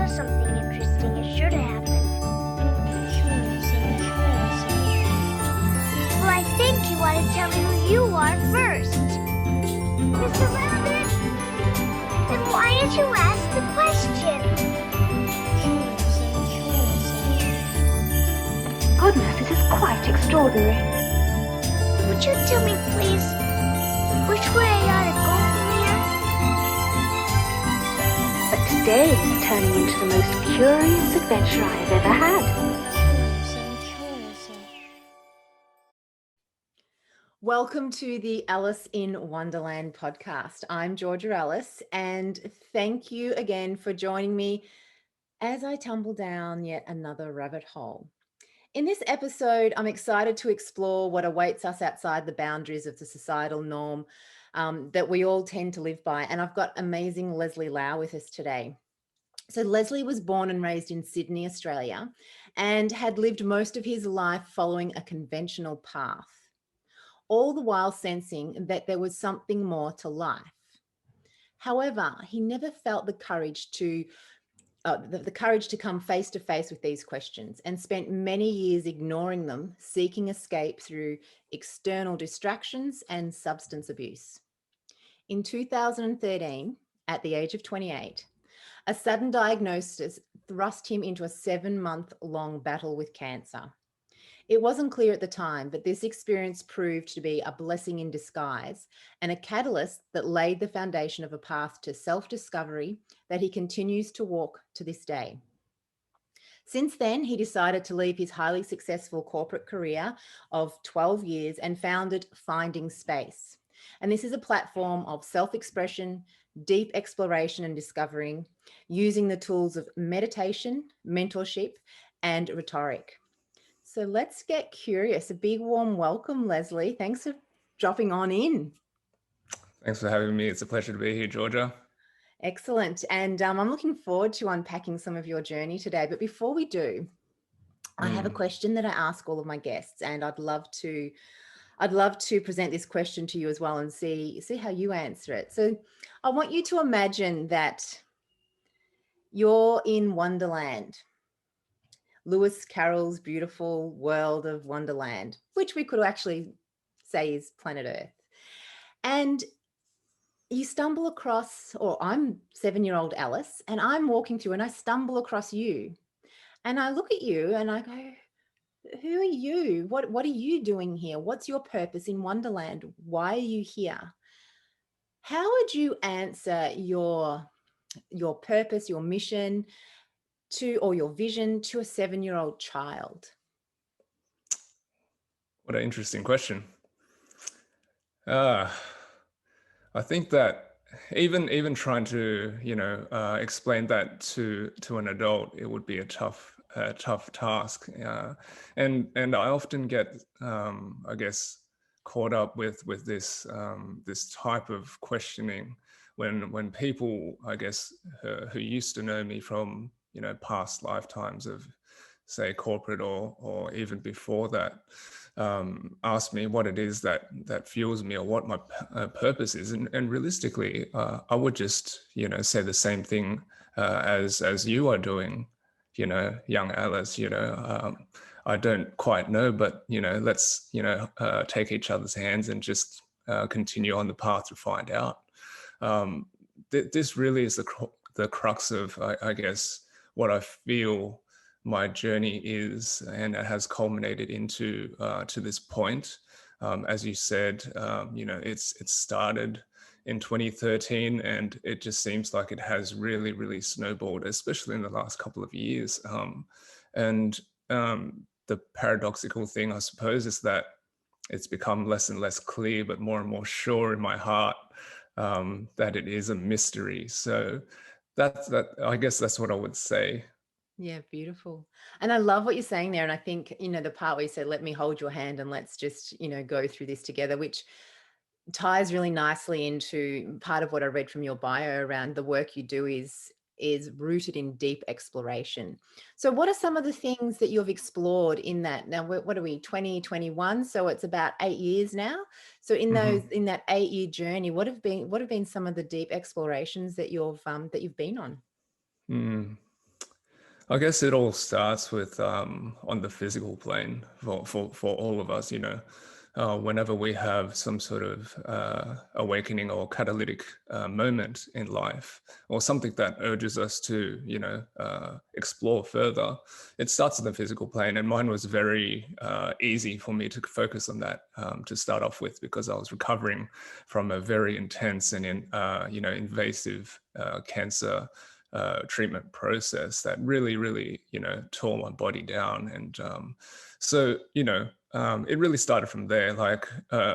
know something interesting is sure to happen. Well, I think you ought to tell me who you are first. Mr. Rabbit? Then why did you ask the question? Goodness, this is quite extraordinary. Would you tell me, please, which way I ought to go from here? But today is turning into the most curious adventure I have ever had. Welcome to the Alice in Wonderland podcast. I'm Georgia Ellis, and thank you again for joining me as I tumble down yet another rabbit hole. In this episode, I'm excited to explore what awaits us outside the boundaries of the societal norm that we all tend to live by. And I've got amazing Leslie Lau with us today. So Leslie was born and raised in Sydney, Australia, and had lived most of his life following a conventional path, all the while sensing that there was something more to life. However, he never felt the courage to come face to face with these questions, and spent many years ignoring them, seeking escape through external distractions and substance abuse. In 2013, at the age of 28, a sudden diagnosis thrust him into a 7-month-long battle with cancer. It wasn't clear at the time, but this experience proved to be a blessing in disguise and a catalyst that laid the foundation of a path to self-discovery that he continues to walk to this day. Since then, he decided to leave his highly successful corporate career of 12 years and founded Finding Space. And this is a platform of self-expression, deep exploration and discovering, using the tools of meditation, mentorship, and rhetoric. So let's get curious. A big warm welcome, Leslie. Thanks for dropping on in. Thanks for having me. It's a pleasure to be here, Georgia. Excellent. And I'm looking forward to unpacking some of your journey today. But before we do, I have a question that I ask all of my guests, and I'd love to present this question to you as well and see how you answer it. So I want you to imagine that you're in Wonderland, Lewis Carroll's beautiful world of Wonderland, which we could actually say is planet Earth. And you stumble across, or I'm 7-year-old Alice, and I'm walking through and I stumble across you. And I look at you and I go, who are you? What are you doing here? What's your purpose in Wonderland? Why are you here? How would you answer your purpose, your mission, or your vision to a 7-year-old child? What an interesting question. I think that even trying to explain that to an adult, it would be a tough task. And I often get I guess caught up with this this type of questioning when people, I guess, who used to know me from past lifetimes of, say, corporate or even before that, ask me what it is that fuels me or what my purpose is, and realistically, I would just say the same thing as you are doing, young Alice. I don't quite know, but let's take each other's hands and just continue on the path to find out. This really is the crux of, I guess, what I feel my journey is, and it has culminated into to this point. As you said, it's started in 2013, and it just seems like it has really, really snowballed, especially in the last couple of years. And the paradoxical thing, I suppose, is that it's become less and less clear, but more and more sure in my heart that it is a mystery. So I guess that's what I would say. Yeah, beautiful. And I love what you're saying there. And I think, the part where you said, let me hold your hand and let's just, go through this together, which ties really nicely into part of what I read from your bio around the work you do is rooted in deep exploration. So what are some of the things that you've explored in that? Now, what are we, 2021? So it's about 8 years now. So in in that 8-year journey, what have been some of the deep explorations that you've been on? I guess it all starts with on the physical plane for all of us, whenever we have some sort of awakening or catalytic moment in life, or something that urges us to, explore further, it starts in the physical plane. And mine was very easy for me to focus on that to start off with, because I was recovering from a very intense and invasive cancer treatment process that really, tore my body down. And it really started from there. Like,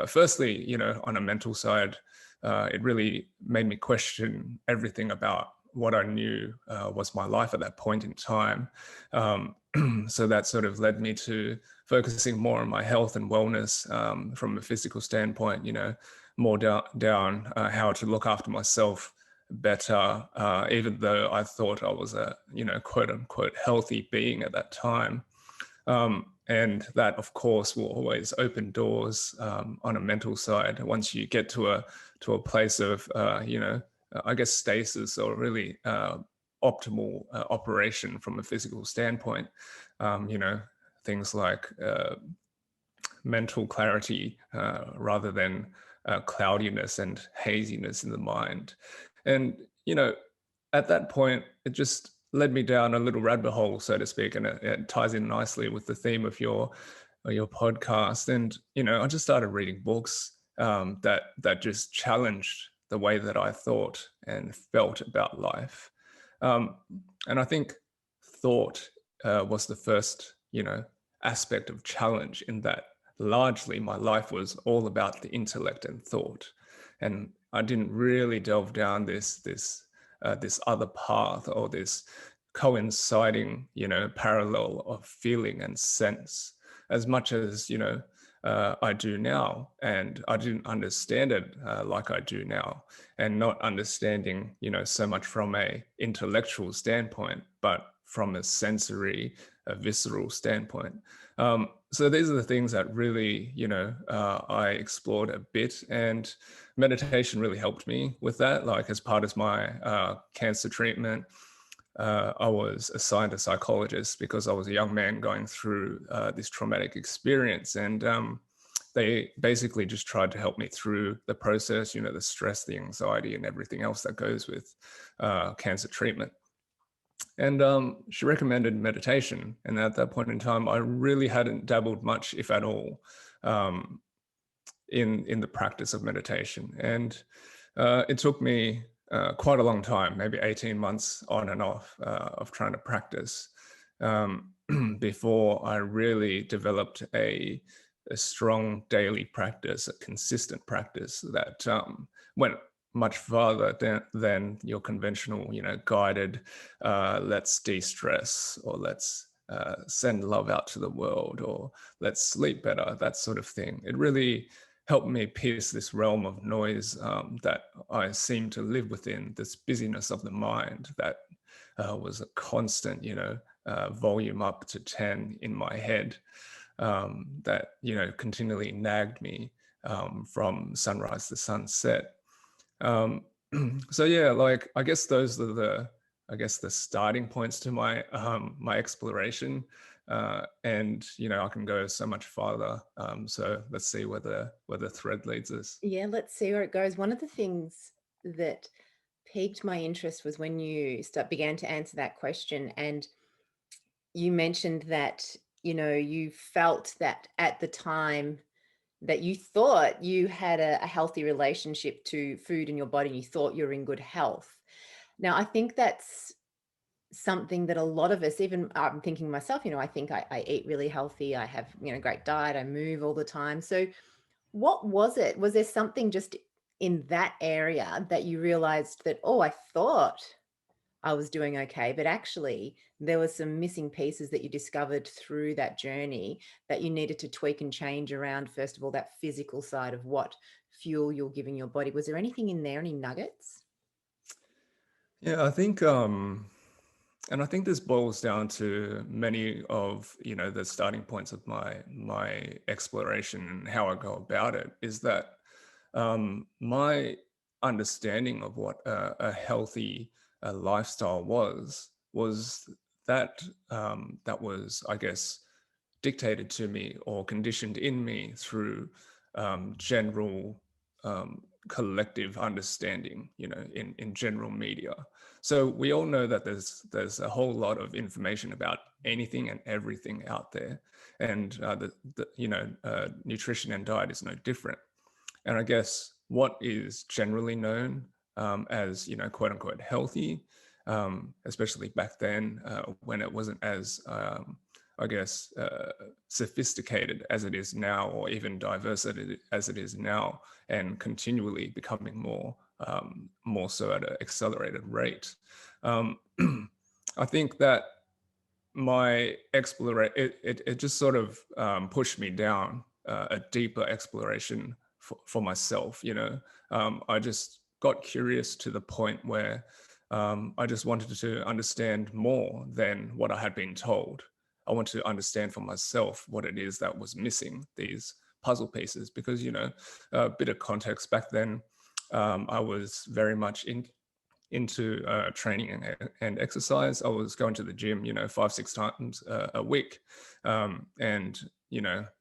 firstly, on a mental side, it really made me question everything about what I knew was my life at that point in time. So that sort of led me to focusing more on my health and wellness from a physical standpoint, more down how to look after myself better, even though I thought I was a, quote unquote, healthy being at that time. And that, of course, will always open doors on a mental side. Once you get to a place of, I guess, stasis, or really optimal operation from a physical standpoint, things like mental clarity rather than cloudiness and haziness in the mind. And, at that point, it just led me down a little rabbit hole, so to speak, and it ties in nicely with the theme of your podcast. And, I just started reading books that just challenged the way that I thought and felt about life. And I think thought was the first, aspect of challenge, in that largely my life was all about the intellect and thought. And I didn't really delve down this other path, or this coinciding, parallel of feeling and sense, as much as, I do now. And I didn't understand it like I do now, and not understanding, so much from a intellectual standpoint, but from a sensory, a visceral standpoint. So these are the things that really, I explored a bit, and meditation really helped me with that. Like, as part of my cancer treatment, I was assigned a psychologist because I was a young man going through this traumatic experience. And they basically just tried to help me through the process, the stress, the anxiety, and everything else that goes with cancer treatment. And she recommended meditation. And at that point in time, I really hadn't dabbled much, if at all, in the practice of meditation. And it took me quite a long time, maybe 18 months on and off of trying to practice before I really developed a strong daily practice, a consistent practice that went much farther than your conventional, guided, let's de-stress, or let's send love out to the world, or let's sleep better, that sort of thing. It really helped me pierce this realm of noise that I seem to live within, this busyness of the mind that was a constant, volume up to 10 in my head, that, continually nagged me from sunrise to sunset. So yeah, like, I guess those are the starting points to my my exploration, and I can go so much farther. So let's see where the thread leads us. Yeah, let's see where it goes. One of the things that piqued my interest was when you began to answer that question, and you mentioned that you felt that at the time that you thought you had a healthy relationship to food in your body, and you thought you were in good health. Now, I think that's something that a lot of us, even I'm thinking myself, I think I eat really healthy. I have, great diet. I move all the time. So what was it? Was there something just in that area that you realized that, oh, I thought I was doing okay, but actually there was some missing pieces that you discovered through that journey that you needed to tweak and change around, first of all, that physical side of what fuel you're giving your body? Was there anything in there, any nuggets? Yeah, I think, and I think this boils down to many of, the starting points of my exploration and how I go about it, is that my understanding of what a healthy lifestyle was that was, I guess, dictated to me or conditioned in me through general collective understanding, in general media. So we all know that there's a whole lot of information about anything and everything out there, and nutrition and diet is no different. And I guess what is generally known as, quote unquote, healthy, especially back then when it wasn't as, I guess, sophisticated as it is now, or even diverse as it is now, and continually becoming more so at an accelerated rate. I think that my exploration, it just sort of pushed me down a deeper exploration for myself. I just got curious to the point where I just wanted to understand more than what I had been told. I wanted to understand for myself what it is that was missing, these puzzle pieces, because, a bit of context, back then, I was very much into training and exercise. I was going to the gym, 5-6 times a week. And,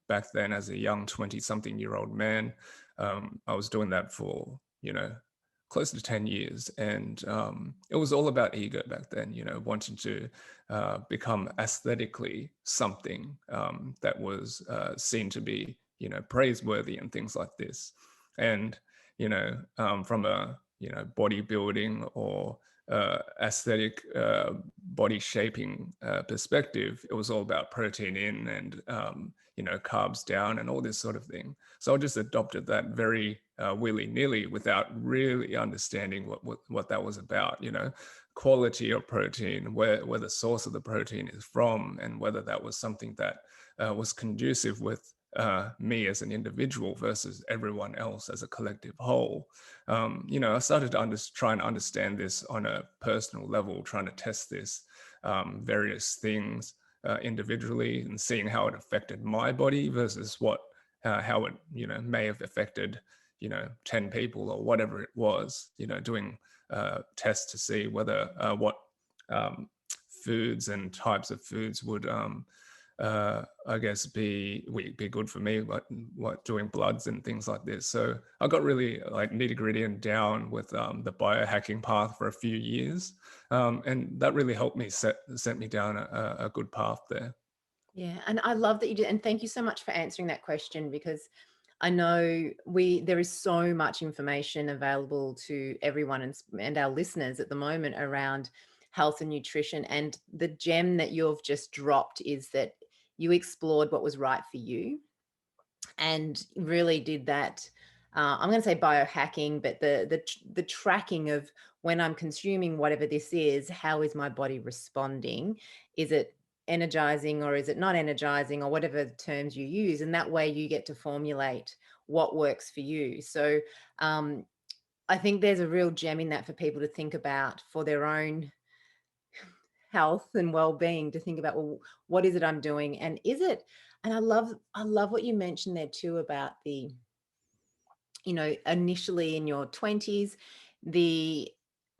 back then, as a young 20-something-year-old man, I was doing that for, close to 10 years. And it was all about ego back then, wanting to become aesthetically something that was seen to be, praiseworthy and things like this. And, from a, bodybuilding or aesthetic body shaping perspective, it was all about protein in and, carbs down and all this sort of thing. So I just adopted that very willy-nilly without really understanding what that was about, quality of protein, where the source of the protein is from, and whether that was something that was conducive with me as an individual versus everyone else as a collective whole. I started to try and understand this on a personal level, trying to test this various things individually and seeing how it affected my body versus how it may have affected 10 people or whatever it was, doing tests to see whether what foods and types of foods would I guess be good for me, what doing bloods and things like this. So I got really like nitty gritty and down with the biohacking path for a few years, and that really helped me sent me down a good path there. Yeah, and I love that you did, and thank you so much for answering that question, because I know there is so much information available to everyone and our listeners at the moment around health and nutrition. And the gem that you've just dropped is that you explored what was right for you and really did that. I'm going to say biohacking, but the tracking of when I'm consuming whatever this is, how is my body responding? Is it energizing or is it not energizing, or whatever terms you use? And that way you get to formulate what works for you. So I think there's a real gem in that for people to think about for their own health and well-being, to think about, well, what is it I'm doing, and is it? And I love what you mentioned there too about the, initially in your 20s, the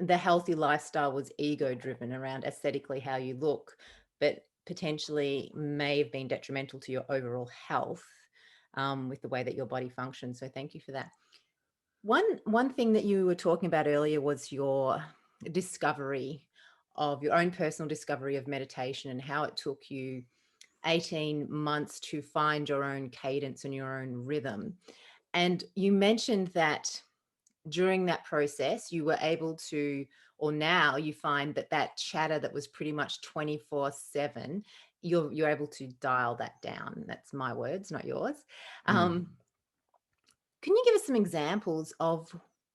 healthy lifestyle was ego driven around aesthetically how you look, but potentially may have been detrimental to your overall health with the way that your body functions. So thank you for that. One thing that you were talking about earlier was your discovery of your own personal discovery of meditation, and how it took you 18 months to find your own cadence and your own rhythm. And you mentioned that during that process, you were able to, or now you find that chatter that was pretty much 24/7, you're able to dial that down. That's my words, not yours. Can you give us some examples of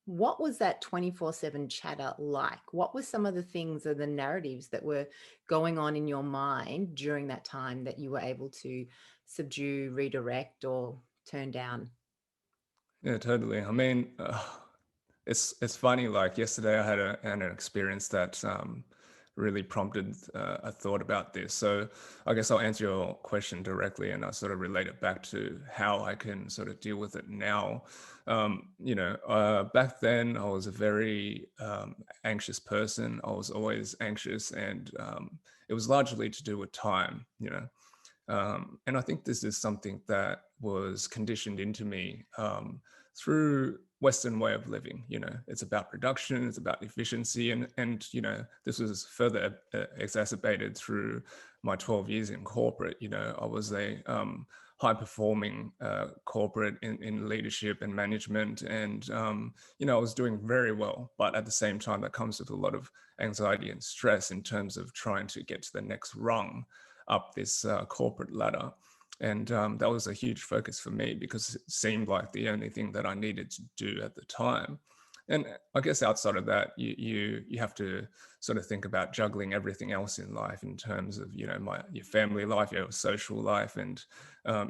what was that 24/7 chatter like? What were some of the things or the narratives that were going on in your mind during that time that you were able to subdue, redirect, or turn down? Yeah, totally. I mean, it's funny. Like yesterday, I had an experience that really prompted a thought about this. So I guess I'll answer your question directly, and I sort of relate it back to how I can sort of deal with it now. Back then I was a very anxious person. I was always anxious, and it was largely to do with time, and I think this is something that was conditioned into me through Western way of living. It's about production, it's about efficiency, and this was further exacerbated through my 12 years in corporate. I was a high performing corporate in leadership and management, and I was doing very well, but at the same time that comes with a lot of anxiety and stress in terms of trying to get to the next rung up this corporate ladder. And that was a huge focus for me because it seemed like the only thing that I needed to do at the time. And I guess outside of that, you have to sort of think about juggling everything else in life in terms of, your family life, your social life, and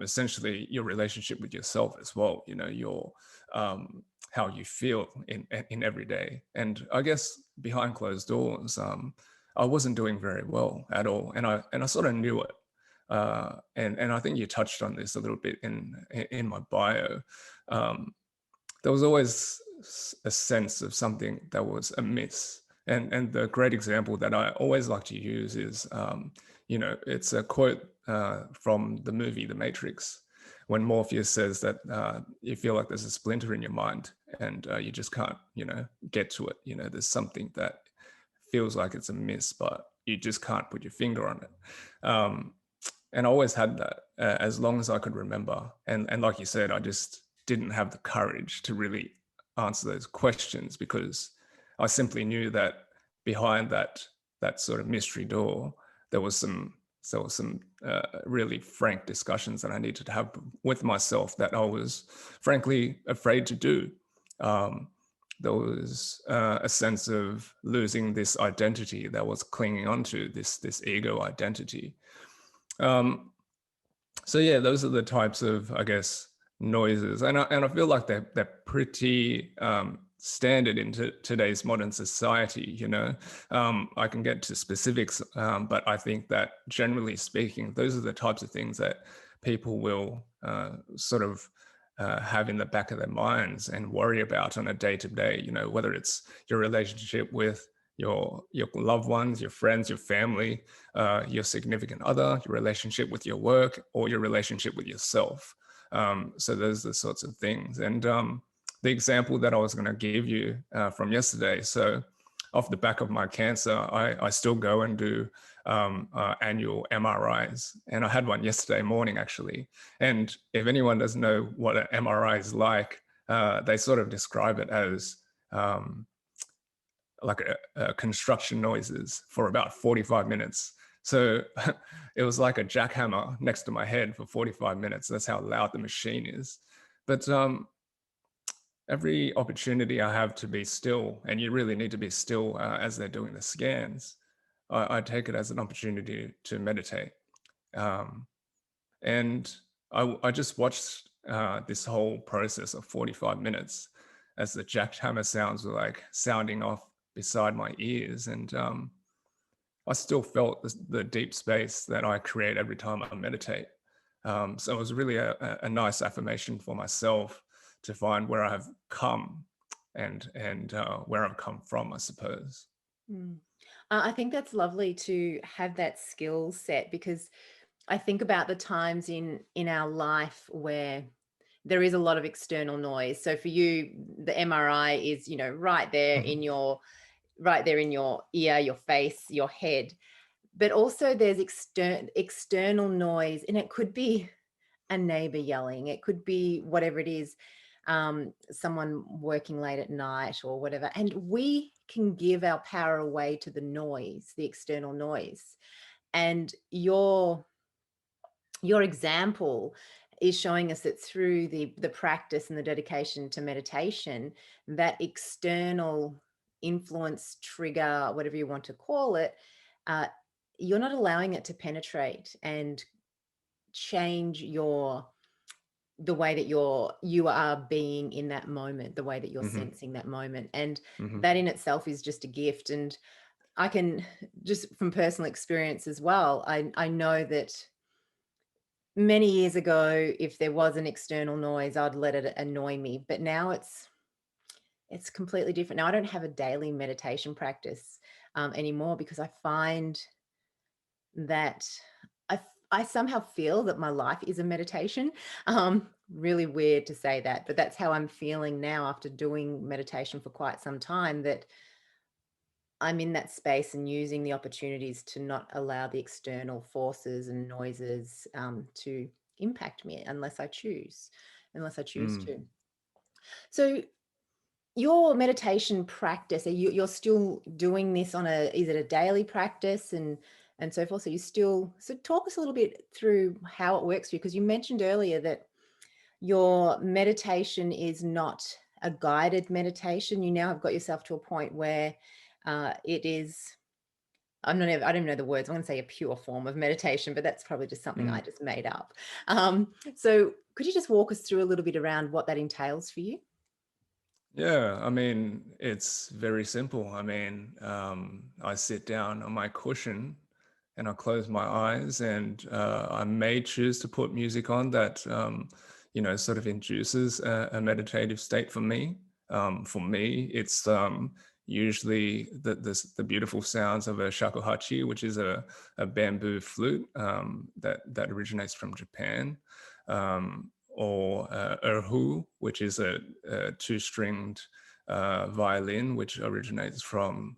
essentially your relationship with yourself as well, your how you feel in every day. And I guess behind closed doors, I wasn't doing very well at all, and I sort of knew it. And I think you touched on this a little bit in my bio. There was always a sense of something that was amiss, and the great example that I always like to use is, it's a quote from the movie The Matrix, when Morpheus says that you feel like there's a splinter in your mind, and you just can't, get to it. There's something that feels like it's amiss, but you just can't put your finger on it. And I always had that as long as I could remember. And like you said, I just didn't have the courage to really answer those questions because I simply knew that behind that sort of mystery door, there was some really frank discussions that I needed to have with myself that I was frankly afraid to do. There was a sense of losing this identity that was clinging onto this ego identity. So yeah, those are the types of, I guess, noises, and I feel like they're pretty standard in today's modern society. I can get to specifics, but I think that generally speaking, those are the types of things that people will sort of have in the back of their minds and worry about on a day-to-day. Whether it's your relationship with your loved ones, your friends, your family, your significant other, your relationship with your work, or your relationship with yourself. So those are the sorts of things. And the example that I was going to give you from yesterday, so off the back of my cancer, I still go and do annual MRIs. And I had one yesterday morning, actually. And if anyone doesn't know what an MRI is like, they sort of describe it as like construction noises for about 45 minutes. So it was like a jackhammer next to my head for 45 minutes. That's how loud the machine is. But every opportunity I have to be still, and you really need to be still as they're doing the scans, I take it as an opportunity to meditate. And I just watched this whole process of 45 minutes as the jackhammer sounds were like sounding off beside my ears. And I still felt the deep space that I create every time I meditate. So it was really a nice affirmation for myself to find where I have come and where I've come from, I suppose. I think that's lovely to have that skill set, because I think about the times in our life where there is a lot of external noise. So for you, the MRI is, right there in your ear, your face, your head. But also there's external noise, and it could be a neighbor yelling. It could be whatever it is, someone working late at night or whatever. And we can give our power away to the noise, the external noise. And your example is showing us that through the practice and the dedication to meditation, that external influence, trigger, whatever you want to call it, you're not allowing it to penetrate and change the way that you are being in that moment, the way that you're sensing that moment. And that in itself is just a gift. And I can, just from personal experience as well, I know that many years ago, if there was an external noise, I'd let it annoy me. But now it's completely different. Now I don't have a daily meditation practice anymore, because I find that I somehow feel that my life is a meditation. Really weird to say that, but that's how I'm feeling now after doing meditation for quite some time, that I'm in that space and using the opportunities to not allow the external forces and noises to impact me unless I choose Mm. to. So your meditation practice, you're still doing this on is it a daily practice and so forth? So so talk us a little bit through how it works for you, because you mentioned earlier that your meditation is not a guided meditation. You now have got yourself to a point where it is, I don't even know the words. I'm going to say a pure form of meditation, but that's probably just something I Mm. just made up. So could you just walk us through a little bit around what that entails for you? Yeah, I mean, it's very simple. I mean, I sit down on my cushion and I close my eyes, and I may choose to put music on that, sort of induces a meditative state for me. For me, it's usually the beautiful sounds of a shakuhachi, which is a bamboo flute that originates from Japan. Or erhu, which is a two-stringed violin, which originates from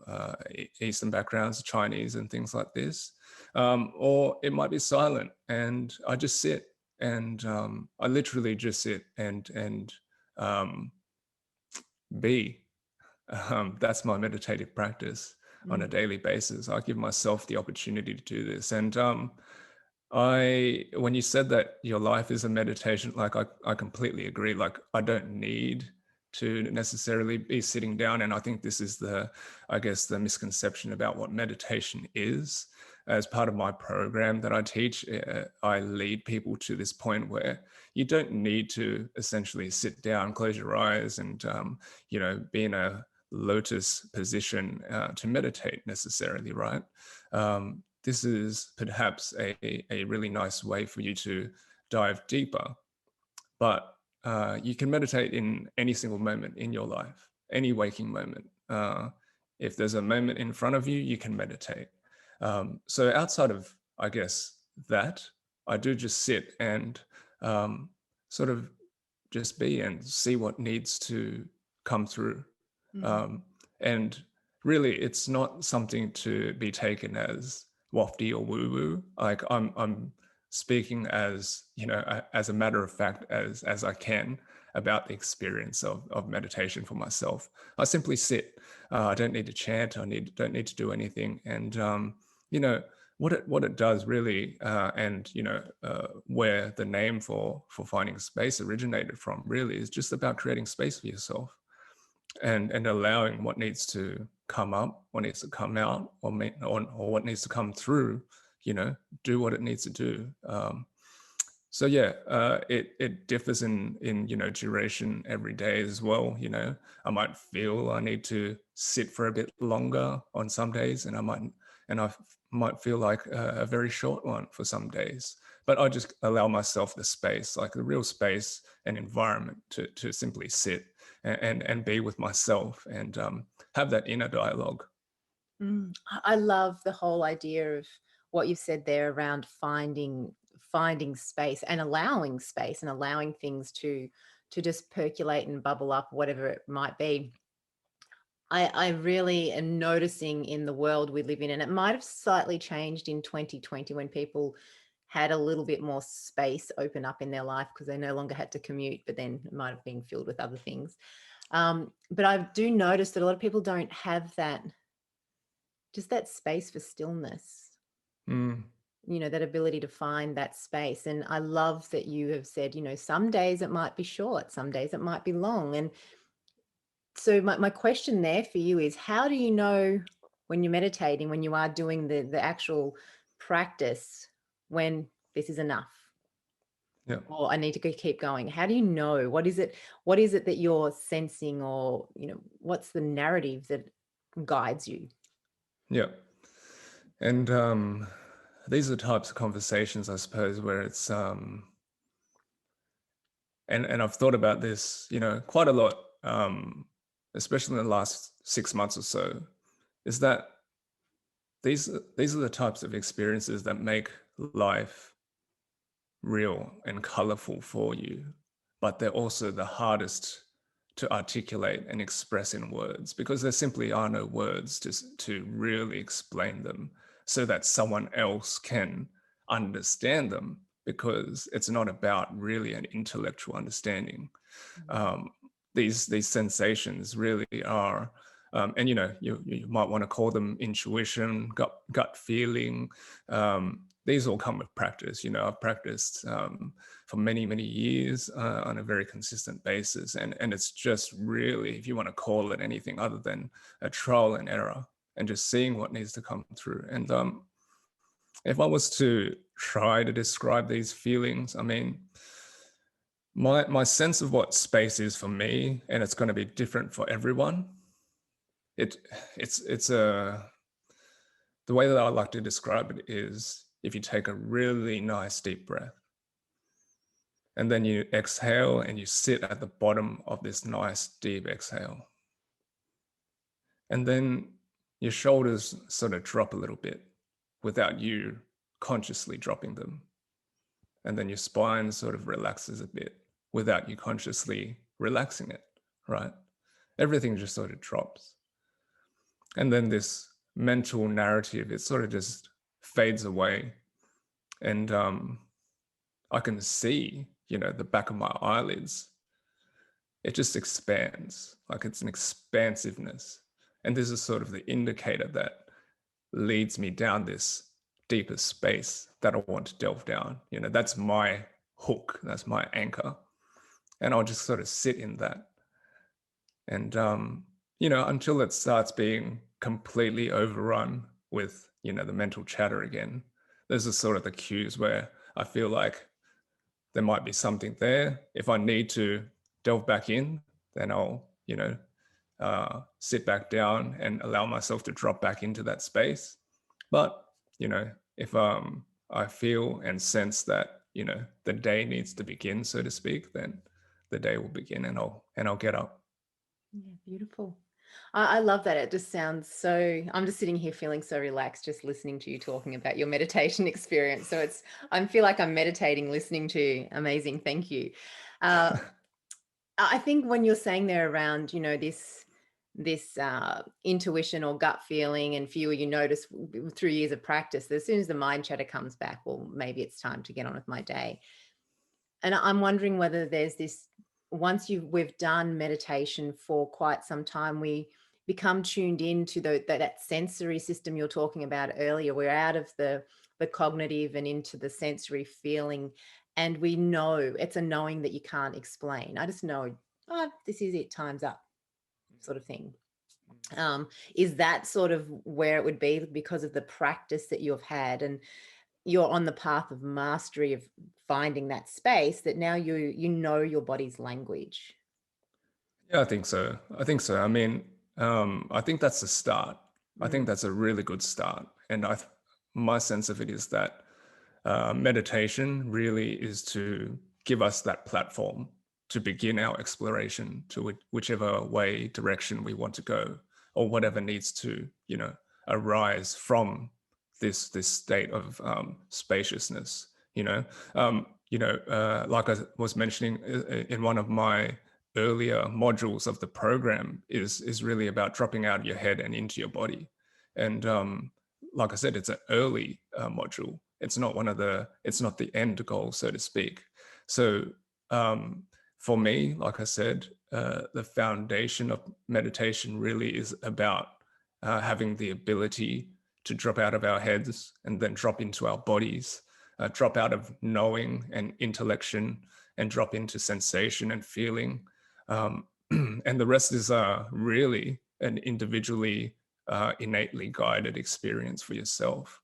Eastern backgrounds, Chinese and things like this. Or it might be silent, and I just sit, and I literally just sit and um, be. That's my meditative practice on a Mm. daily basis. I give myself the opportunity to do this, and when you said that your life is a meditation, like I completely agree. Like I don't need to necessarily be sitting down. And I think this is I guess the misconception about what meditation is. As part of my program that I teach, I lead people to this point where you don't need to essentially sit down, close your eyes, and be in a lotus position to meditate necessarily, right? This is perhaps a really nice way for you to dive deeper. But you can meditate in any single moment in your life, any waking moment. If there's a moment in front of you, you can meditate. So outside of, I guess, that, I do just sit and sort of just be and see what needs to come through. Mm. Um, and really, it's not something to be taken as wafty or woo-woo. Like I'm speaking as as a matter of fact as I can about the experience of meditation for myself. I simply sit. I don't need to chant. Don't need to do anything. And you know what it does really, and where the name for finding space originated from really is just about creating space for yourself and allowing what needs to come up, what needs to come out, or what needs to come through, do what it needs to do. So yeah, it differs in duration every day as well. I might feel I need to sit for a bit longer on some days, and I might feel like a very short one for some days. But I just allow myself the space, like the real space and environment, to simply sit and be with myself and have that inner dialogue. Mm. I love the whole idea of what you've said there around finding space and allowing things to just percolate and bubble up, whatever it might be. I really am noticing in the world we live in, and it might have slightly changed in 2020 when people had a little bit more space open up in their life because they no longer had to commute, but then it might have been filled with other things. But I do notice that a lot of people don't have just that space for stillness, Mm. that ability to find that space. And I love that you have said, some days it might be short, some days it might be long. And so my question there for you is, how do you know when you're meditating, when you are doing the actual practice, when this is enough? Yeah. Or I need to keep going. How do you know? What is it that you're sensing, or what's the narrative that guides you? Yeah. And these are the types of conversations, I suppose, where it's and I've thought about this, quite a lot, especially in the last 6 months or so, is that these are the types of experiences that make life real and colorful for you, but they're also the hardest to articulate and express in words, because there simply are no words to really explain them so that someone else can understand them, because it's not about really an intellectual understanding. um, these sensations really are, and you might want to call them intuition, gut feeling. These all come with practice. I've practiced for many years on a very consistent basis, and it's just really, if you want to call it anything other than a trial and error, and just seeing what needs to come through. And if I was to try to describe these feelings, I mean, my sense of what space is for me, and it's going to be different for everyone. It's the way that I like to describe it is, if you take a really nice deep breath, and then you exhale and you sit at the bottom of this nice deep exhale, and then your shoulders sort of drop a little bit without you consciously dropping them, and then your spine sort of relaxes a bit without you consciously relaxing it, right? Everything just sort of drops. And then this mental narrative, it sort of just fades away. And I can see, the back of my eyelids, it just expands, like it's an expansiveness. And this is sort of the indicator that leads me down this deeper space that I want to delve down. That's my hook, that's my anchor. And I'll just sort of sit in that. And, until it starts being completely overrun with, the mental chatter again, those are sort of the cues where I feel like there might be something there. If I need to delve back in, then I'll, sit back down and allow myself to drop back into that space. But, if I feel and sense that, the day needs to begin, so to speak, then the day will begin, and I'll get up. Yeah, beautiful. I love that. It just sounds so, I'm just sitting here feeling so relaxed just listening to you talking about your meditation experience. So I feel like I'm meditating, listening to you. Amazing. Thank you. I think when you're saying there around, this intuition or gut feeling and fewer, you notice through years of practice, as soon as the mind chatter comes back, well, maybe it's time to get on with my day. And I'm wondering whether there's this, once we've done meditation for quite some time, we become tuned into that sensory system you're talking about earlier. We're out of the cognitive and into the sensory feeling. And we know, it's a knowing that you can't explain. I just know, oh, this is it, time's up, sort of thing. Is that sort of where it would be because of the practice that you've had, and you're on the path of mastery of finding that space, that now you know your body's language? Yeah, I think so. I mean, I think that's a start. I think that's a really good start. And my sense of it is that meditation really is to give us that platform to begin our exploration to whichever direction we want to go, or whatever needs to, arise from this state of spaciousness. Like I was mentioning in one of my earlier modules of the program, is really about dropping out of your head and into your body. And like I said, it's an early module. It's not it's not the end goal, so to speak. So for me, like I said, the foundation of meditation really is about having the ability to drop out of our heads and then drop into our bodies, drop out of knowing and intellection and drop into sensation and feeling. And the rest is really an individually, innately guided experience for yourself.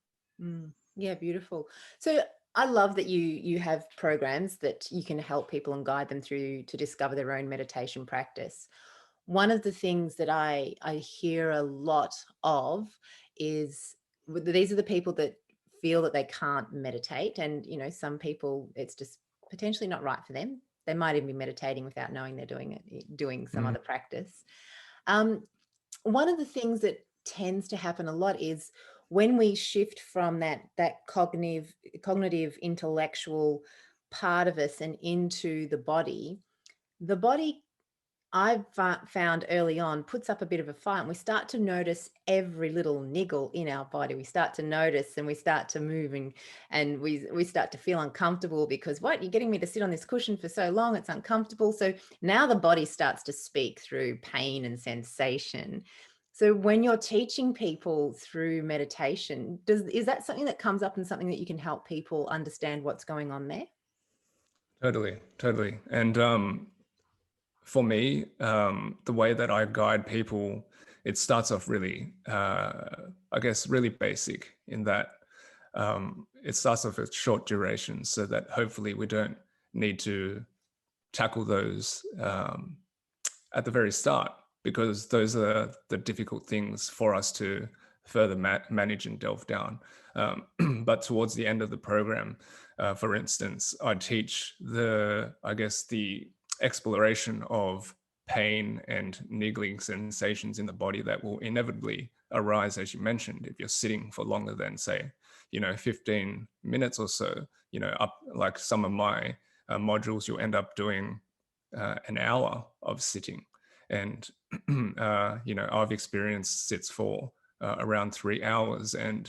Yeah, beautiful. So I love that you have programs that you can help people and guide them through to discover their own meditation practice. one of the things that I hear a lot of is these are the people that feel that they can't meditate. And, some people, it's just potentially not right for them. They might even be meditating without knowing they're doing some other practice. One of the things that tends to happen a lot is when we shift from that cognitive intellectual part of us and into the body I've found early on puts up a bit of a fight, and we start to notice every little niggle in our body. We start to notice and we start to move, and we start to feel uncomfortable because, what, you're getting me to sit on this cushion for so long, it's uncomfortable. So now the body starts to speak through pain and sensation. So when you're teaching people through meditation, is that something that comes up and something that you can help people understand what's going on there? Totally. And for me, the way that I guide people, it starts off really, I guess, really basic in that it starts off with short durations so that hopefully we don't need to tackle those at the very start, because those are the difficult things for us to further manage and delve down. But towards the end of the program, for instance, I teach the exploration of pain and niggling sensations in the body that will inevitably arise, as you mentioned, if you're sitting for longer than, say, 15 minutes or so. Up, like some of my modules, you'll end up doing an hour of sitting. And I've experienced sits for around 3 hours, and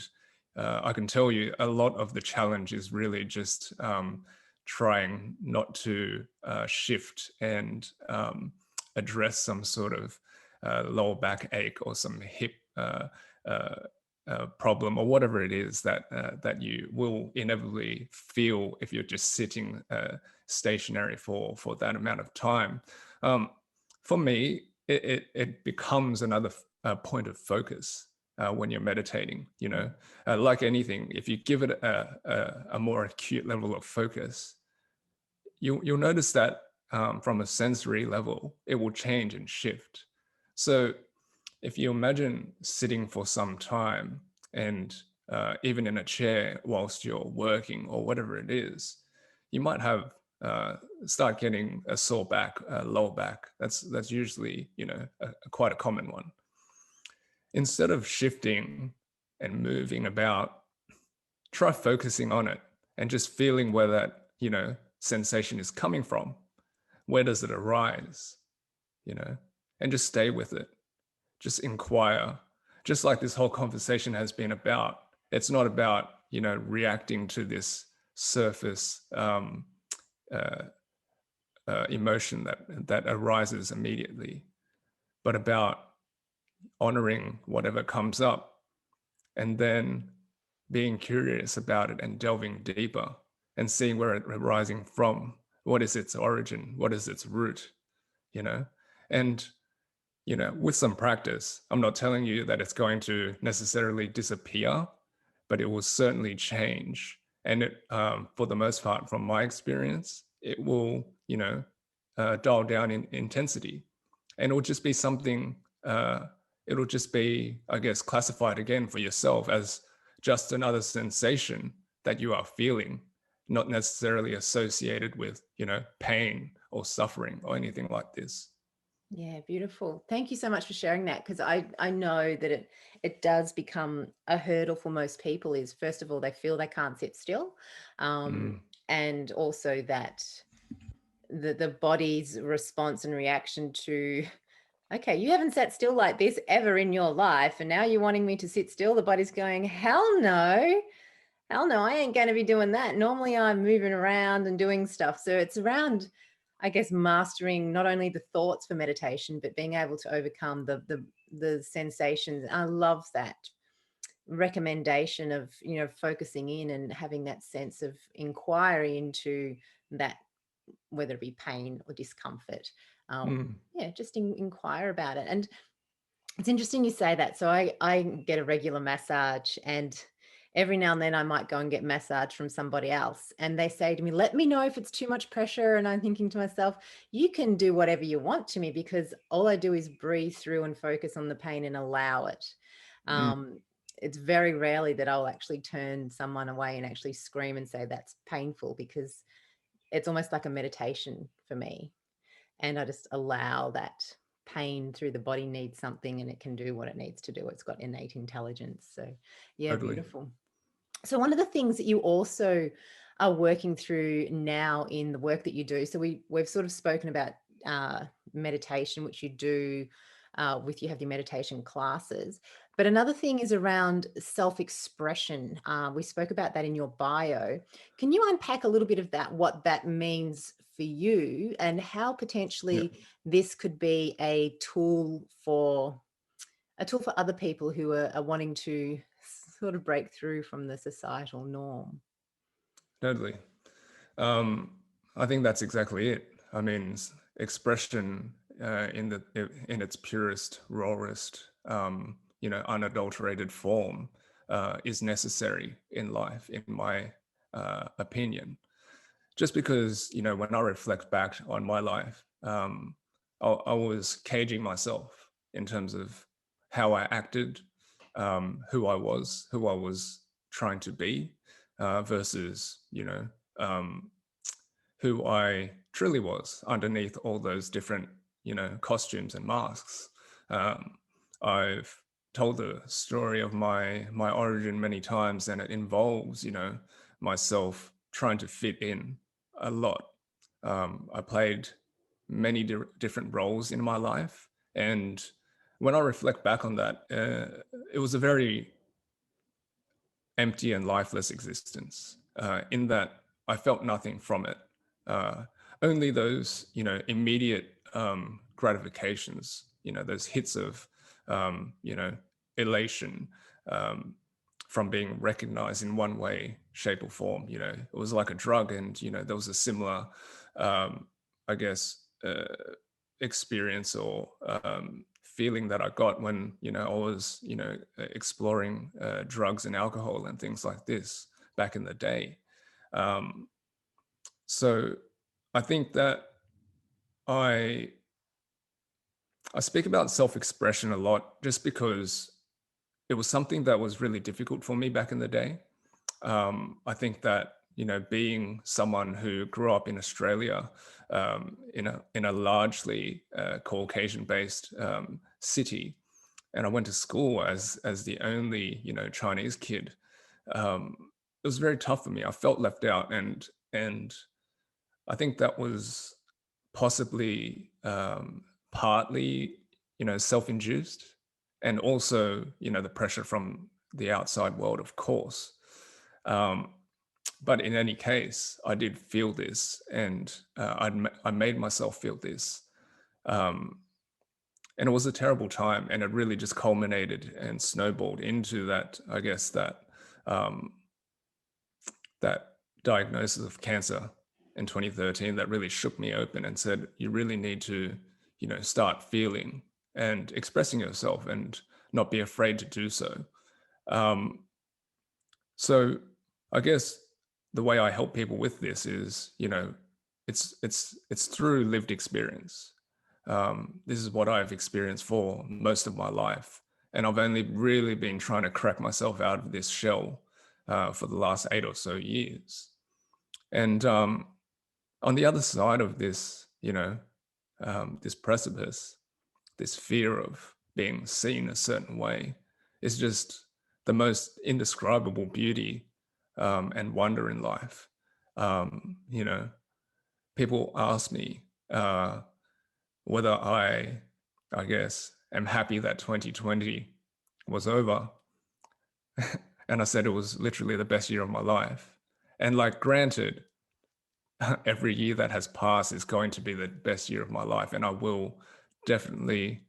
I can tell you a lot of the challenge is really just trying not to shift and address some sort of lower back ache or some hip problem or whatever it is that you will inevitably feel if you're just sitting stationary for that amount of time. For me, it becomes another point of focus when you're meditating. Like anything, if you give it a more acute level of focus, you'll notice that from a sensory level, it will change and shift. So if you imagine sitting for some time and even in a chair whilst you're working or whatever it is, you might have start getting a sore back, lower back. That's usually quite a common one. Instead of shifting and moving about, try focusing on it and just feeling where that sensation is coming from. Where does it arise? And just stay with it. Just inquire. Just like this whole conversation has been about. It's not about reacting to this surface emotion that arises immediately, but about honoring whatever comes up and then being curious about it and delving deeper and seeing where it's arising from. What is its origin? What is its root? And with some practice, I'm not telling you that it's going to necessarily disappear, but it will certainly change. And it, for the most part, from my experience, it will, dial down in intensity, and it will just be something. It'll just be, I guess, classified again for yourself as just another sensation that you are feeling, not necessarily associated with, pain or suffering or anything like this. Yeah, beautiful. Thank you so much for sharing that, because I know that it does become a hurdle for most people. Is, first of all, they feel they can't sit still, and also that the body's response and reaction to, okay, you haven't sat still like this ever in your life, and now you're wanting me to sit still. The body's going, hell no, I ain't going to be doing that. Normally I'm moving around and doing stuff. So it's around, I guess, mastering not only the thoughts for meditation, but being able to overcome the sensations. I love that recommendation of, focusing in and having that sense of inquiry into that, whether it be pain or discomfort. Just inquire about it. And it's interesting you say that. So I get a regular massage, and every now and then I might go and get massage from somebody else, and they say to me, let me know if it's too much pressure. And I'm thinking to myself, you can do whatever you want to me, because all I do is breathe through and focus on the pain and allow it. Mm, It's very rarely that I'll actually turn someone away and actually scream and say that's painful, because it's almost like a meditation for me. And I just allow that pain through the body needs something, and it can do what it needs to do. It's got innate intelligence. So yeah, totally. beautiful. So one of the things that you also are working through now in the work that you do, so we've sort of spoken about meditation, which you do you have your meditation classes, but another thing is around self-expression. We spoke about that in your bio. Can you unpack a little bit of that, what that means for you, and how Yeah. potentially this could be a tool for other people who are wanting to sort of break through from the societal norm? Totally. Um, I think that's exactly it. I mean, expression in its purest, rawest, unadulterated form is necessary in life, in my opinion. Just because, when I reflect back on my life, I was caging myself in terms of how I acted, who I was trying to be, versus, um, who I truly was underneath all those different, costumes and masks. Um, I've told the story of my origin many times, and it involves, myself trying to fit in a lot. I played many different roles in my life, and when I reflect back on that, it was a very empty and lifeless existence, in that I felt nothing from it. Uh, Only those, immediate gratifications, those hits of, elation, um, from being recognized in one way, shape, or form. It was like a drug, and there was a similar, I guess, experience or feeling that I got when I was exploring drugs and alcohol and things like this back in the day. Um, so I think that I I speak about self-expression a lot just because it was something that was really difficult for me back in the day. I think that being someone who grew up in Australia, in a largely Caucasian-based city, and I went to school as the only Chinese kid. Um, it was very tough for me. I felt left out, and I think that was possibly partly self-induced, and also the pressure from the outside world, of course. Um, but in any case, I did feel this, and I made myself feel this. Um, and it was a terrible time, and it really just culminated and snowballed into that, I guess, um, that diagnosis of cancer in 2013 that really shook me open and said, you really need to, start feeling and expressing yourself and not be afraid to do so. Um, so I guess the way I help people with this is, it's through lived experience. This is what I've experienced for most of my life. And I've only really been trying to crack myself out of this shell for the last 8 or so years. And on the other side of this, this precipice, this fear of being seen a certain way, is just the most indescribable beauty and wonder in life. People ask me whether I guess, am happy that 2020 was over. And I said it was literally the best year of my life. And like, granted, every year that has passed is going to be the best year of my life. And I will definitely,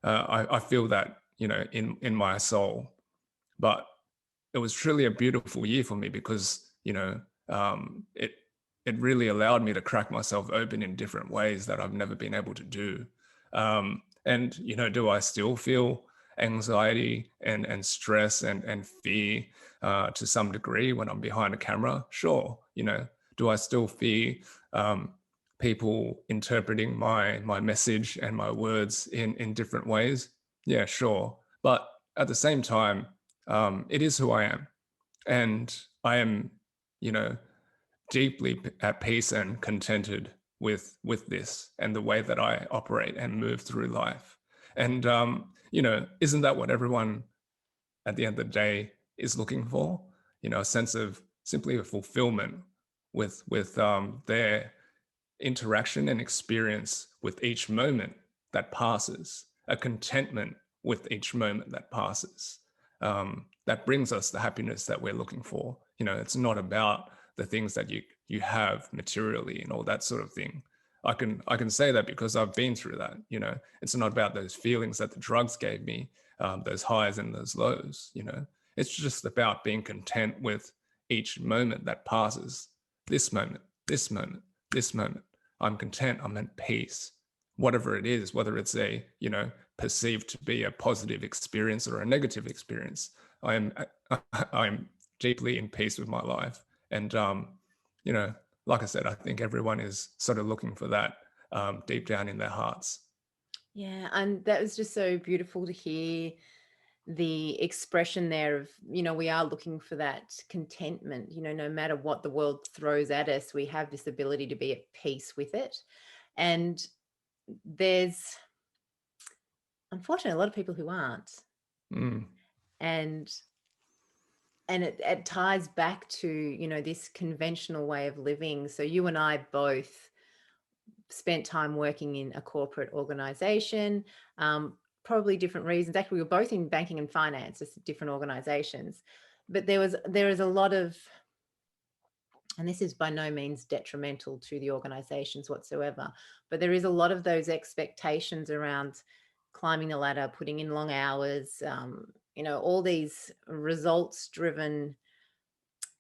I feel that, in my soul. But it was truly a beautiful year for me because, it really allowed me to crack myself open in different ways that I've never been able to do. And, do I still feel anxiety and stress and fear to some degree when I'm behind a camera. Sure, do I still fear people interpreting my message and my words in different ways? Yeah, sure. But at the same time, it is who I am. And I am, deeply at peace and contented with this and the way that I operate and move through life. And isn't that what everyone at the end of the day is looking for? A sense of simply a fulfillment with their interaction and experience with each moment that passes, a contentment with each moment that passes. That brings us the happiness that we're looking for. It's not about the things that you have materially and all that sort of thing. I can say that because I've been through that. It's not about those feelings that the drugs gave me, those highs and those lows. It's just about being content with each moment that passes. This moment, this moment, this moment. I'm content. I'm at peace. Whatever it is, whether it's a perceived to be a positive experience or a negative experience, I'm deeply in peace with my life. And like I said, I think everyone is sort of looking for that deep down in their hearts. Yeah, and that was just so beautiful to hear the expression there of, we are looking for that contentment, no matter what the world throws at us, we have this ability to be at peace with it. And there's unfortunately a lot of people who aren't. And it ties back to, this conventional way of living. So you and I both spent time working in a corporate organization, probably different reasons. Actually, we were both in banking and finance, just different organizations. But there is a lot of, and this is by no means detrimental to the organizations whatsoever, but there is a lot of those expectations around climbing the ladder, putting in long hours, all these results-driven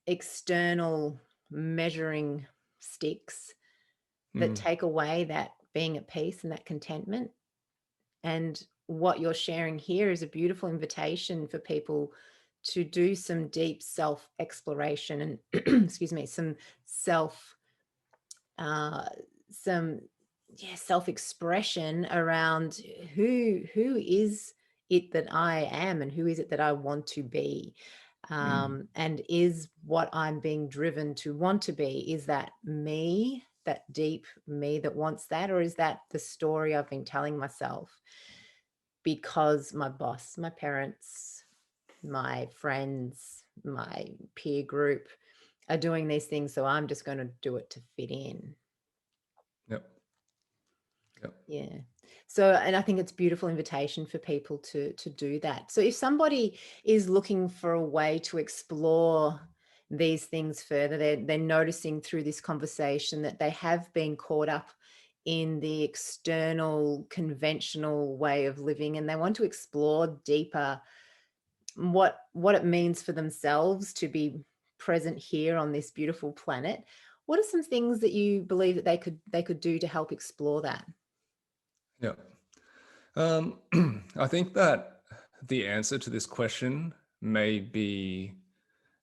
external measuring sticks that take away that being at peace and that contentment. And what you're sharing here is a beautiful invitation for people to do some deep self-exploration and excuse me, some self-expression around who is it that I am and who is it that I want to be. And is what I'm being driven to want to be, is that me, that deep me that wants that, or is that the story I've been telling myself because my boss, my parents, my friends, my peer group are doing these things, so I'm just going to do it to fit in. Yep. Yeah. So, and I think it's a beautiful invitation for people to do that. So if somebody is looking for a way to explore these things further, they're noticing through this conversation that they have been caught up in the external conventional way of living, and they want to explore deeper what it means for themselves to be present here on this beautiful planet. What are some things that you believe that they could do to help explore that? Yeah. I think that the answer to this question may be,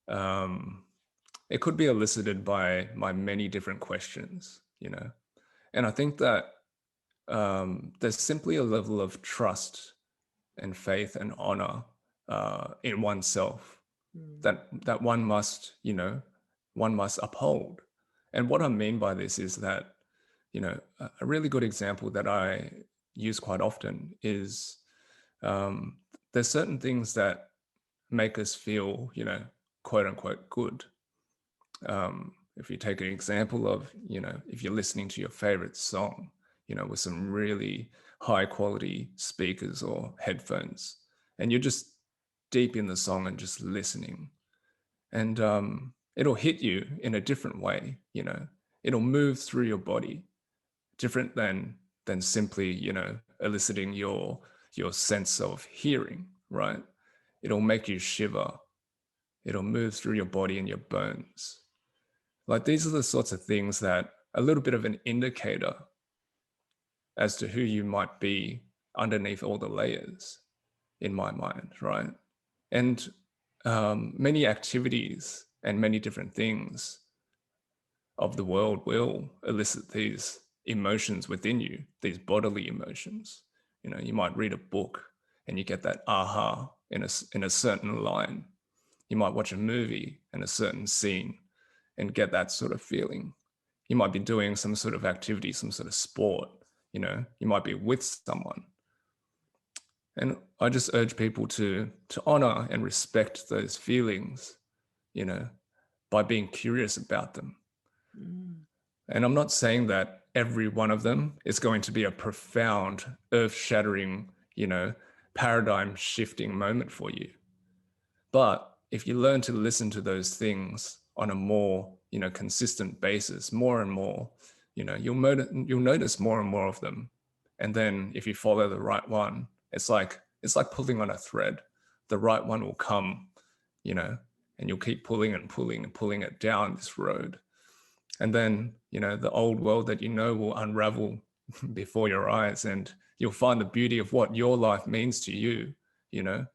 it could be elicited by many different questions, and I think that there's simply a level of trust and faith and honor in oneself that one must uphold. And what I mean by this is that, a really good example that I use quite often is there's certain things that make us feel, quote unquote, good. If you take an example of, if you're listening to your favorite song, with some really high quality speakers or headphones, and you're just deep in the song and just listening, and it'll hit you in a different way, it'll move through your body different than simply, eliciting your sense of hearing, right? It'll make you shiver. It'll move through your body and your bones. Like, these are the sorts of things that a little bit of an indicator as to who you might be underneath all the layers. in my mind, right? And many activities and many different things of the world will elicit these emotions within you, these bodily emotions. You know, you might read a book and you get that aha in a certain line. You might watch a movie and a certain scene and get that sort of feeling. You might be doing some sort of activity, some sort of sport, you know, you might be with someone. And I just urge people to honor and respect those feelings, you know, by being curious about them. Mm. And I'm not saying that every one of them is going to be a profound, earth-shattering, you know, paradigm shifting moment for you. But if you learn to listen to those things on a more, you know, consistent basis, more and more, you know, you'll notice more and more of them. And then if you follow the right one, it's like pulling on a thread. The right one will come, you know, and you'll keep pulling and pulling and pulling it down this road. And then, you know, the old world that you know will unravel before your eyes, and you'll find the beauty of what your life means to you, you know.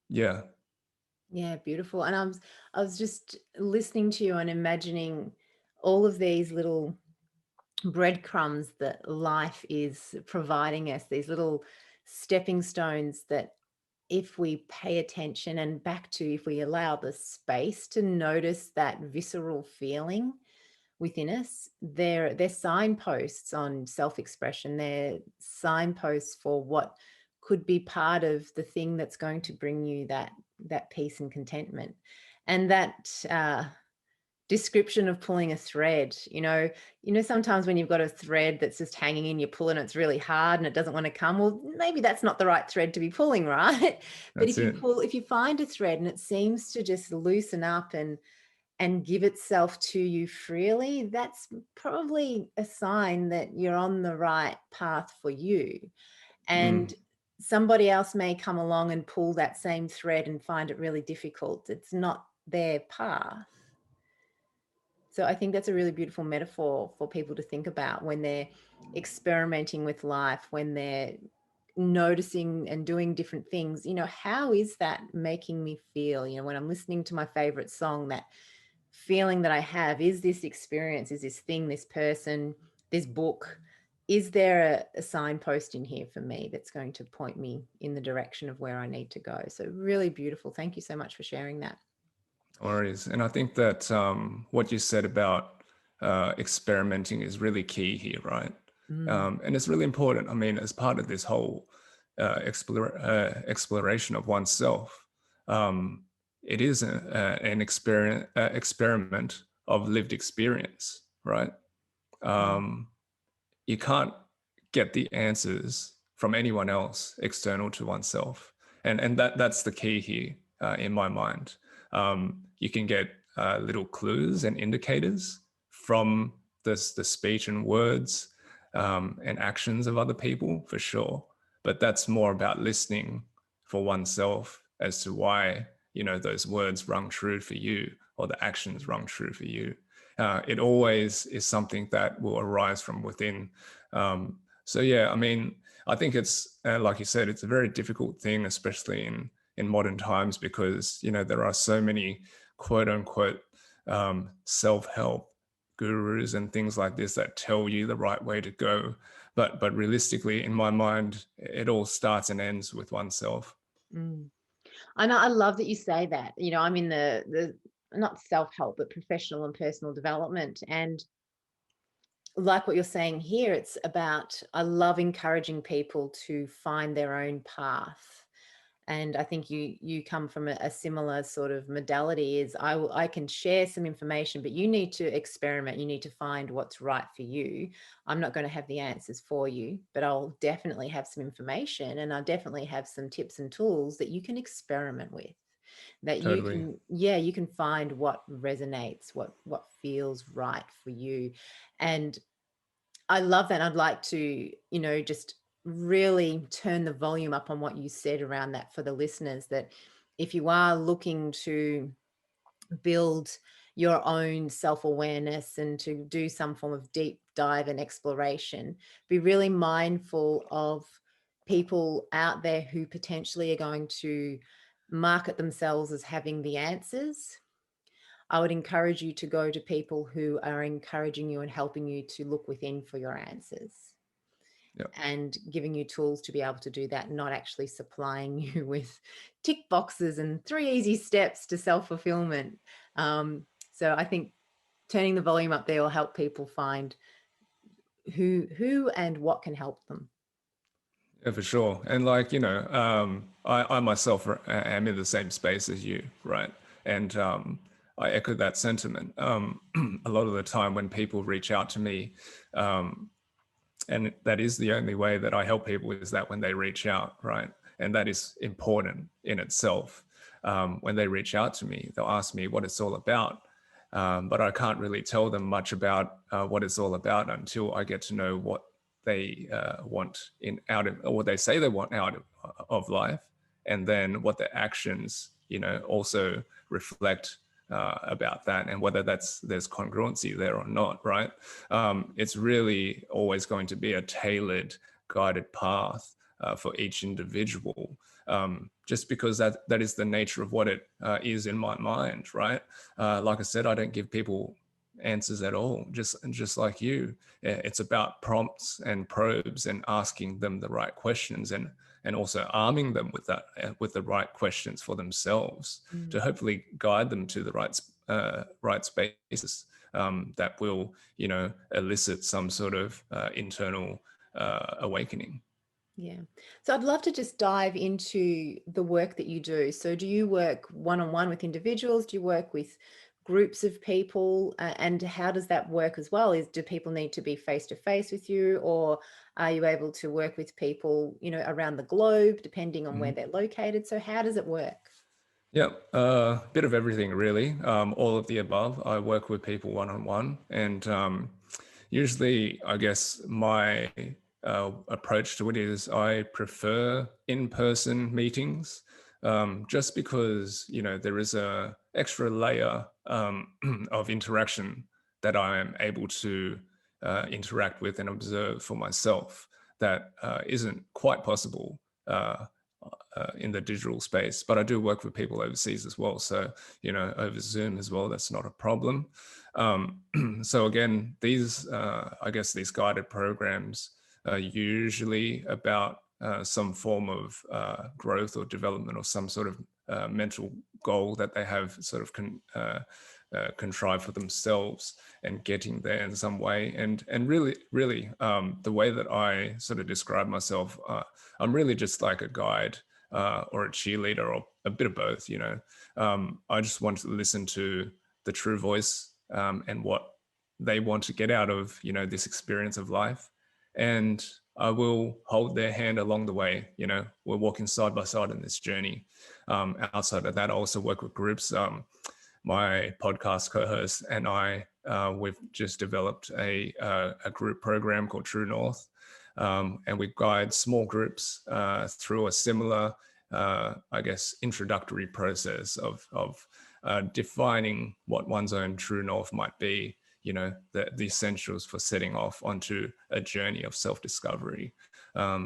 Yeah. Yeah, beautiful. And I was just listening to you and imagining all of these little breadcrumbs that life is providing us, these little stepping stones that if we pay attention, and back to if we allow the space to notice that visceral feeling within us, they're signposts on self-expression. They're signposts for what could be part of the thing that's going to bring you that peace and contentment. And that description of pulling a thread, sometimes when you've got a thread that's just hanging in, you pull and it's really hard and it doesn't want to come. Well, maybe that's not the right thread to be pulling, right? But That's it. if you find a thread and it seems to just loosen up and give itself to you freely, that's probably a sign that you're on the right path for you. And somebody else may come along and pull that same thread and find it really difficult. It's not their path. So I think that's a really beautiful metaphor for people to think about when they're experimenting with life, when they're noticing and doing different things. How is that making me feel? When I'm listening to my favorite song, that feeling that I have, is this experience, is this thing, this person, this book, is there a signpost in here for me that's going to point me in the direction of where I need to go? So really beautiful. Thank you so much for sharing that. No worries. And I think that what you said about experimenting is really key here, right? And it's really important. I mean, as part of this whole exploration of oneself, it is an experiment of lived experience, right? You can't get the answers from anyone else external to oneself, and that's the key here in my mind. You can get little clues and indicators from the speech and words and actions of other people, for sure, but that's more about listening for oneself as to why those words rung true for you or the actions rung true for you. It always is something that will arise from within. So yeah, I mean, I think it's like you said, it's a very difficult thing, especially in modern times, because there are so many quote unquote self-help gurus and things like this that tell you the right way to go, but realistically, in my mind, it all starts and ends with oneself. I know, I love that you say that. I'm in the not self-help, but professional and personal development. And like what you're saying here, it's about, I love encouraging people to find their own path. And I think you come from a similar sort of modality. Is I can share some information, but you need to experiment. You need to find what's right for you. I'm not going to have the answers for you, but I'll definitely have some information, and I'll definitely have some tips and tools that you can experiment with. That Totally. you can find what resonates, what feels right for you. And I love that. I'd like to, just really turn the volume up on what you said around that for the listeners, that if you are looking to build your own self-awareness and to do some form of deep dive and exploration, be really mindful of people out there who potentially are going to market themselves as having the answers, I would encourage you to go to people who are encouraging you and helping you to look within for your answers. Yeah. And giving you tools to be able to do that, not actually supplying you with tick boxes and 3 easy steps to self-fulfillment. So I think turning the volume up there will help people find who and what can help them. Yeah, for sure. And like, I myself am in the same space as you, right? And I echo that sentiment. A lot of the time when people reach out to me, and that is the only way that I help people, is that when they reach out, right? And that is important in itself. When they reach out to me, they'll ask me what it's all about. But I can't really tell them much about what it's all about until I get to know what they want or what they say they want out of life, and then what their actions, also reflect about that, and whether there's congruency there or not, right? It's really always going to be a tailored, guided path for each individual, just because that is the nature of what it is in my mind, right? Like I said, I don't give people answers at all, just like you. It's about prompts and probes and asking them the right questions, and also arming them with the right questions for themselves to hopefully guide them to the right spaces that will, elicit some sort of internal awakening. Yeah. So I'd love to just dive into the work that you do. So do you work one-on-one with individuals? Do you work with groups of people? And how does that work as well? Do people need to be face-to-face with you, or are you able to work with people, around the globe, depending on where they're located? So how does it work? Yeah, bit of everything really. All of the above. I work with people one-on-one, and usually, I guess my approach to it is I prefer in-person meetings, just because there is a extra layer of interaction that I am able to interact with and observe for myself that isn't quite possible in the digital space. But I do work with people overseas as well, so over Zoom as well, that's not a problem. So again, these I guess these guided programs are usually about some form of growth or development, or some sort of mental goal that they have sort of contrived for themselves, and getting there in some way. And really the way that I sort of describe myself, I'm really just like a guide or a cheerleader, or a bit of both. I just want to listen to the true voice and what they want to get out of this experience of life, and I will hold their hand along the way. We're walking side by side in this journey. Outside of that, I also work with groups. My podcast co-host and I, we've just developed a group program called True North, and we guide small groups through a similar, I guess, introductory process of defining what one's own true north might be. The essentials for setting off onto a journey of self-discovery.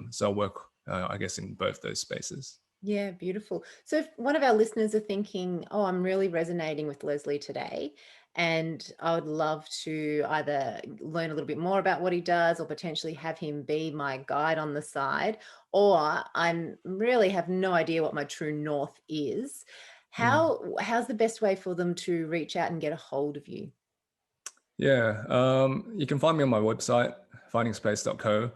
So I work, I guess, in both those spaces. Yeah, beautiful. So if one of our listeners are thinking, oh, I'm really resonating with Leslie today, and I would love to either learn a little bit more about what he does, or potentially have him be my guide on the side, or I really have no idea what my true north is, how's the best way for them to reach out and get a hold of you? Yeah, you can find me on my website, findingspace.co.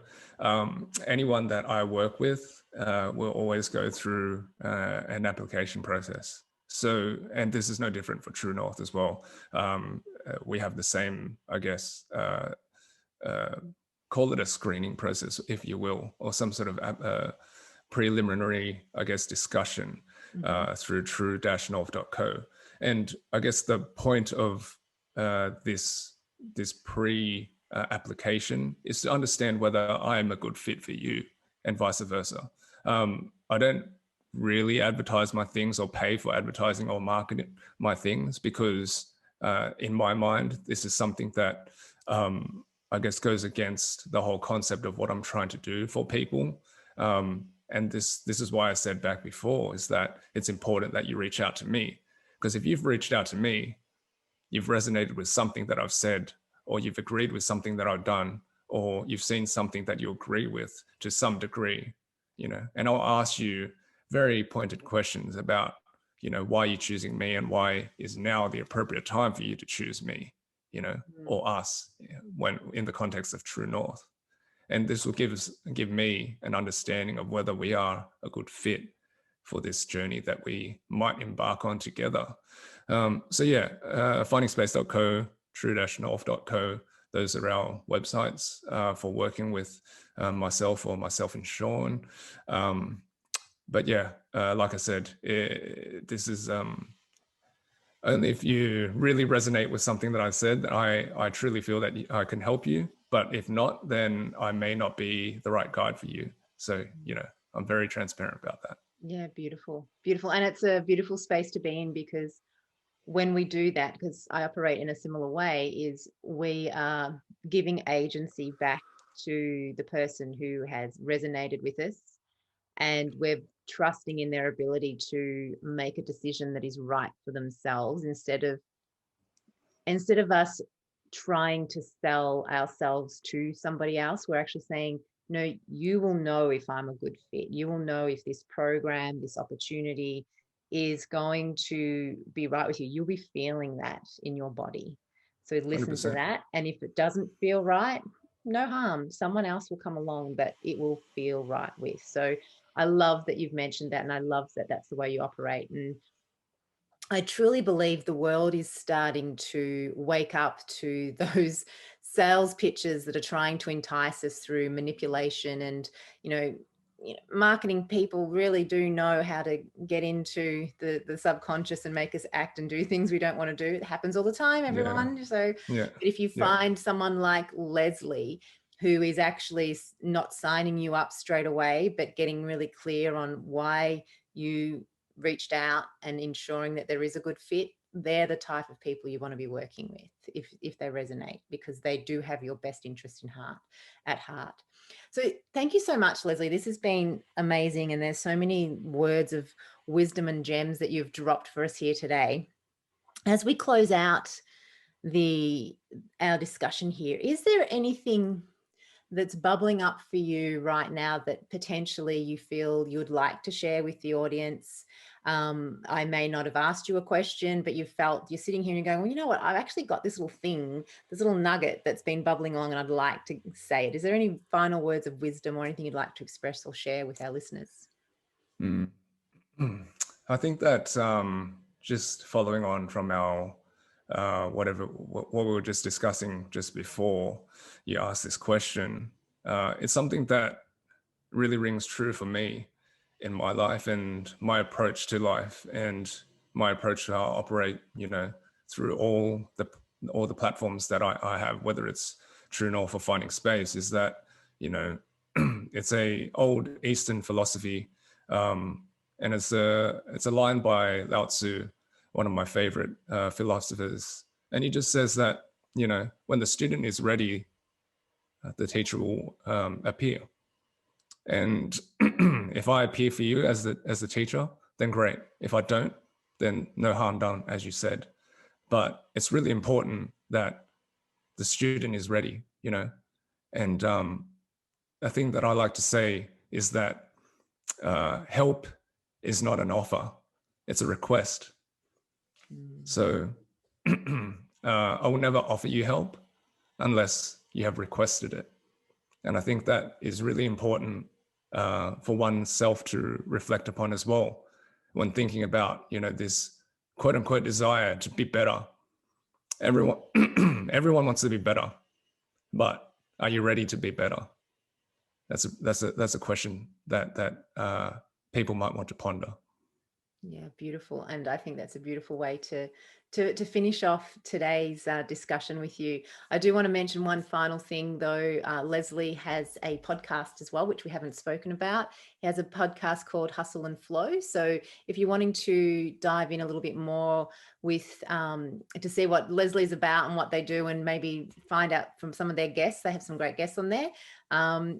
Anyone that I work with will always go through an application process. So, and this is no different for True North as well. We have the same, I guess, call it a screening process, if you will, or some sort of preliminary, I guess, discussion through true-north.co. And I guess the point of this pre-application is to understand whether I am a good fit for you, and vice versa. I don't really advertise my things or pay for advertising or marketing my things, because in my mind, this is something that I guess goes against the whole concept of what I'm trying to do for people. And this is why I said back before, is that it's important that you reach out to me, because if you've reached out to me, you've resonated with something that I've said, or you've agreed with something that I've done, or you've seen something that you agree with to some degree, and I'll ask you very pointed questions about, why you're choosing me and why is now the appropriate time for you to choose me, or us, when in the context of True North. And this will give me an understanding of whether we are a good fit for this journey that we might embark on together. Findingspace.co, true-north.co, those are our websites for working with myself and Sean. Like I said, this is only if you really resonate with something that I said, I truly feel that I can help you. But if not, then I may not be the right guide for you. So, I'm very transparent about that. Yeah, beautiful. Beautiful. And it's a beautiful space to be in, because when we do that, because I operate in a similar way, is we are giving agency back to the person who has resonated with us, and we're trusting in their ability to make a decision that is right for themselves, instead of us trying to sell ourselves to somebody else. We're actually saying, no, you will know if I'm a good fit. You will know if this program, this opportunity is going to be right with you. You'll be feeling that in your body. So listen 100%. to that. And if it doesn't feel right, no harm. Someone else will come along that it will feel right with. So I love that you've mentioned that. And I love that that's the way you operate. And I truly believe the world is starting to wake up to those sales pitches that are trying to entice us through manipulation. And, marketing people really do know how to get into the subconscious and make us act and do things we don't want to do. It happens all the time, everyone. Yeah. So Yeah. but if you find someone like Leslie, who is actually not signing you up straight away, but getting really clear on why you reached out and ensuring that there is a good fit, they're the type of people you want to be working with if they resonate, because they do have your best interest at heart. So thank you so much, Leslie. This has been amazing, and there's so many words of wisdom and gems that you've dropped for us here today. As we close out our discussion here, is there anything that's bubbling up for you right now that potentially you feel you'd like to share with the audience? I may not have asked you a question, but you're sitting here and you're going, well, you know what? I've actually got this little thing, this little nugget that's been bubbling along, and I'd like to say it. Is there any final words of wisdom or anything you'd like to express or share with our listeners? I think that just following on from our what we were just discussing just before you asked this question, it's something that really rings true for me in my life and my approach to life and my approach to how I operate, through all the platforms that I have, whether it's True North or Finding Space, is that, it's a old Eastern philosophy, and it's a line by Lao Tzu, one of my favorite philosophers. And he just says that, when the student is ready, the teacher will appear. And if I appear for you as the teacher, then great. If I don't, then no harm done, as you said. But it's really important that the student is ready, And a thing that I like to say is that help is not an offer, it's a request. So I will never offer you help unless you have requested it. And I think that is really important for oneself to reflect upon as well when thinking about, this quote unquote desire to be better. Everyone wants to be better, but are you ready to be better? That's a question that people might want to ponder. Yeah, beautiful. And I think that's a beautiful way to finish off today's discussion with you. I do want to mention one final thing, though. Leslie has a podcast as well, which we haven't spoken about. He has a podcast called Hustle and Flow. So if you're wanting to dive in a little bit more with to see what Leslie's about and what they do, and maybe find out from some of their guests, they have some great guests on there.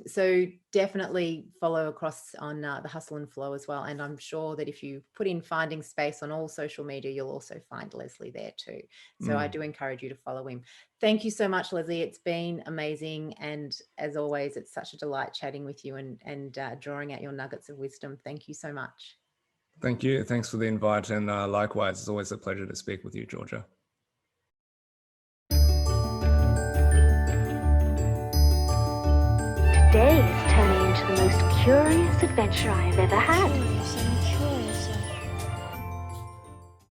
So definitely follow across on the Hustle and Flow as well. And I'm sure that if you put in Finding Space on all social media, you'll also find Leslie there too. So I do encourage you to follow him. Thank you so much, Leslie. It's been amazing. And as always, it's such a delight chatting with you and drawing out your nuggets of wisdom. Thank you so much. Thank you. Thanks for the invite. And likewise, it's always a pleasure to speak with you, Georgia. Today is turning into the most curious adventure I have ever had.